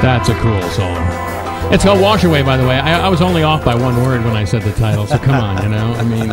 That's a cool song. It's called Wash Away, by the way. I was only off by one word when I said the title, so come on, you know. I mean,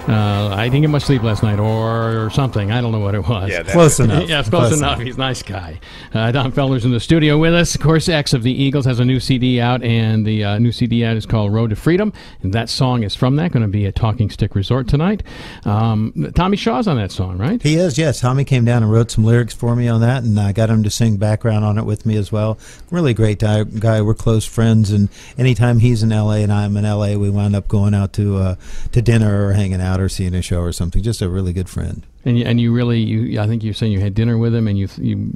I didn't get much sleep last night or something. I don't know what it was. Yeah, close enough. Yeah, close enough. He's a nice guy. Don Felder's in the studio with us. Of course, X of the Eagles has a new CD out, and the new CD out is called Road to Freedom, and that song is from that. Going to be at Talking Stick Resort tonight. Tommy Shaw's on that song, right? He is, yes. Tommy came down and wrote some lyrics for me on that, and I got him to sing background on it with me as well. Really great guy. We're close friends, and anytime he's in L.A. and I'm in L.A., we wind up going out to dinner or hanging out or seeing a show or something. Just a really good friend. And you really, I think you're saying you had dinner with him, and you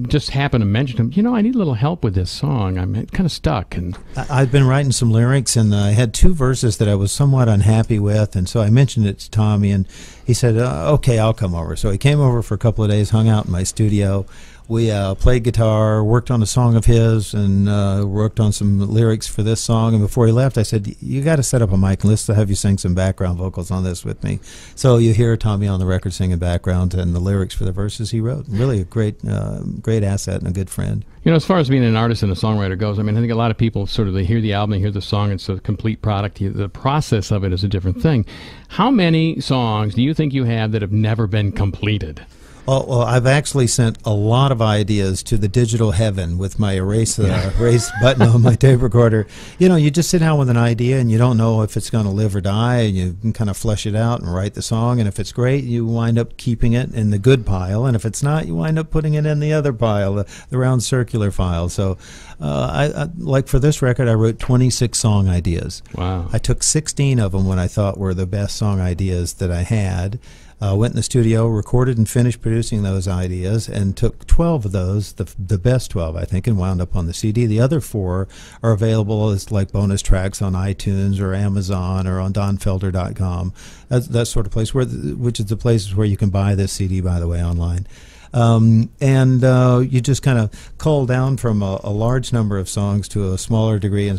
just happened to mention him. You know, I need a little help with this song. I'm kind of stuck. And I've been writing some lyrics, and I had two verses that I was somewhat unhappy with, and so I mentioned it to Tommy, and he said, "Okay, I'll come over." So he came over for a couple of days, hung out in my studio. We played guitar, worked on a song of his, and worked on some lyrics for this song. And before he left, I said, "You got to set up a mic and let's have you sing some background vocals on this with me." So you hear Tommy on the record singing background and the lyrics for the verses he wrote. Really a great asset and a good friend. You know, as far as being an artist and a songwriter goes, I mean, I think a lot of people they hear the album, they hear the song, it's a complete product. The process of it is a different thing. How many songs do you think you have that have never been completed? Oh, well, I've actually sent a lot of ideas to the digital heaven with my erase button on my tape recorder. You know, you just sit down with an idea and you don't know if it's going to live or die, and you can kind of flesh it out and write the song. And if it's great, you wind up keeping it in the good pile. And if it's not, you wind up putting it in the other pile, the round circular file. So I like for this record, I wrote 26 song ideas. Wow. I took 16 of them when I thought were the best song ideas that I had. Went in the studio, recorded and finished producing those ideas, and took 12 of those, the best 12, I think, and wound up on the CD. The other 4 are available as like bonus tracks on iTunes or Amazon or on donfelder.com. That sort of place, which is the places where you can buy this CD, by the way, online. You just kind of cull down from a large number of songs to a smaller degree, and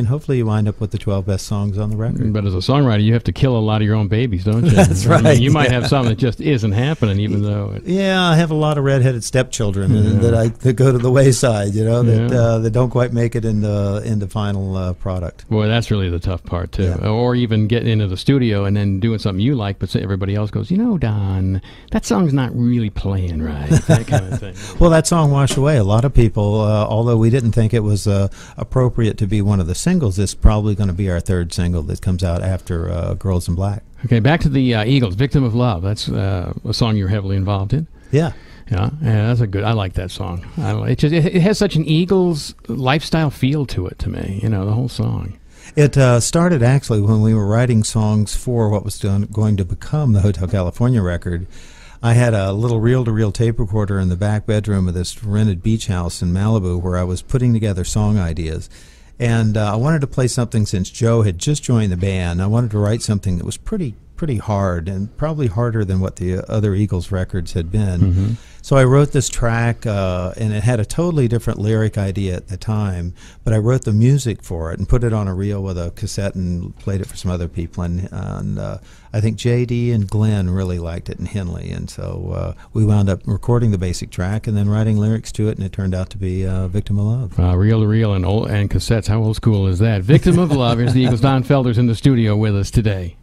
hopefully you wind up with the 12 best songs on the record. But as a songwriter, you have to kill a lot of your own babies, don't you? That's right. I mean, you might have something that just isn't happening, even though... Yeah, I have a lot of redheaded stepchildren that go to the wayside, you know, that don't quite make it in the final product. Boy, that's really the tough part, too. Yeah. Or even getting into the studio and then doing something you like, but everybody else goes, you know, Don, that song's not really playing right, that kind of thing. Well, that song Wash Away, a lot of people, although we didn't think it was appropriate to be one of the singles, it's probably going to be our third single that comes out after Girls in Black. Okay, back to the Eagles, Victim of Love. That's a song you're heavily involved in. Yeah. Yeah, that's a good. I like that song. It has such an Eagles lifestyle feel to it, to me. You know, the whole song. It started actually when we were writing songs for what was going to become the Hotel California record. I had a little reel-to-reel tape recorder in the back bedroom of this rented beach house in Malibu where I was putting together song ideas. And I wanted to play something since Joe had just joined the band. I wanted to write something that was pretty hard, and probably harder than what the other Eagles records had been. Mm-hmm. So I wrote this track, and it had a totally different lyric idea at the time, but I wrote the music for it and put it on a reel with a cassette and played it for some other people. And I think J.D. and Glenn really liked it, and Henley. And so we wound up recording the basic track and then writing lyrics to it, and it turned out to be Victim of Love. Reel-to-reel and cassettes. How old school is that? Victim of Love. Here's the Eagles. Don Felder's in the studio with us today.